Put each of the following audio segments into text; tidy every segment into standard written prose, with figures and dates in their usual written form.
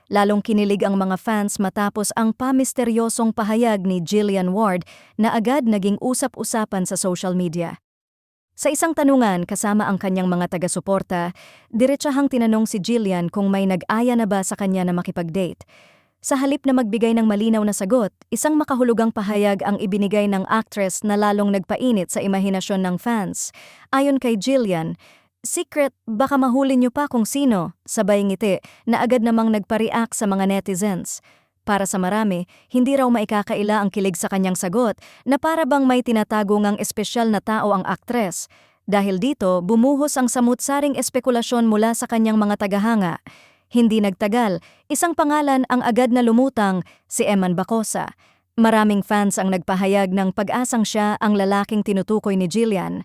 Lalong kinilig ang mga fans matapos ang pamisteryosong pahayag ni Jillian Ward na agad naging usap-usapan sa social media. Sa isang tanungan kasama ang kanyang mga taga-suporta, diretsahang tinanong si Jillian kung may nag-aya na ba sa kanya na makipag-date. Sa halip na magbigay ng malinaw na sagot, isang makahulugang pahayag ang ibinigay ng actress na lalong nagpainit sa imahinasyon ng fans. Ayon kay Jillian, "Secret, baka mahuli niyo pa kung sino," sabay ngiti na agad namang nagpa-react sa mga netizens. Para sa marami, hindi raw maikakaila ang kilig sa kanyang sagot na para bang may tinatago ngang espesyal na tao ang aktres. Dahil dito, bumuhos ang samut-saring espekulasyon mula sa kanyang mga tagahanga. Hindi nagtagal, isang pangalan ang agad na lumutang, si Eman Bacosa. Maraming fans ang nagpahayag ng pag-asang siya ang lalaking tinutukoy ni Jillian.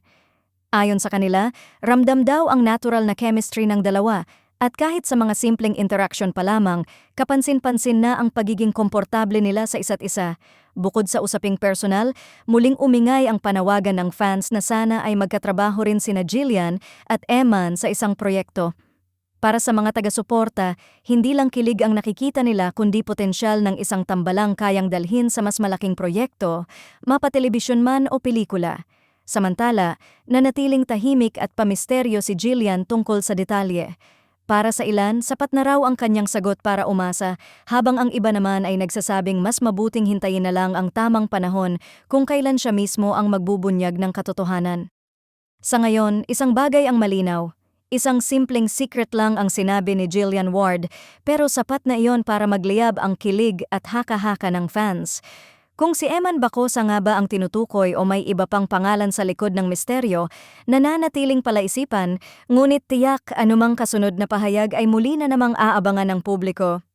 Ayon sa kanila, ramdam daw ang natural na chemistry ng dalawa at kahit sa mga simpleng interaksyon pa lamang, kapansin-pansin na ang pagiging komportable nila sa isa't isa. Bukod sa usaping personal, muling umingay ang panawagan ng fans na sana ay magkatrabaho rin sina Jillian at Eman sa isang proyekto. Para sa mga taga-suporta, hindi lang kilig ang nakikita nila kundi potensyal ng isang tambalang kayang dalhin sa mas malaking proyekto, mapatelebisyon man o pelikula. Samantala, nanatiling tahimik at pamisteryo si Jillian tungkol sa detalye. Para sa ilan, sapat na raw ang kanyang sagot para umasa, habang ang iba naman ay nagsasabing mas mabuting hintayin na lang ang tamang panahon kung kailan siya mismo ang magbubunyag ng katotohanan. Sa ngayon, isang bagay ang malinaw. Isang simpleng secret lang ang sinabi ni Jillian Ward, pero sapat na iyon para magliyab ang kilig at haka-haka ng fans. Kung si Eman Bacosa nga ba ang tinutukoy o may iba pang pangalan sa likod ng misteryo, nananatiling palaisipan, ngunit tiyak anumang kasunod na pahayag ay muli na namang aabangan ng publiko.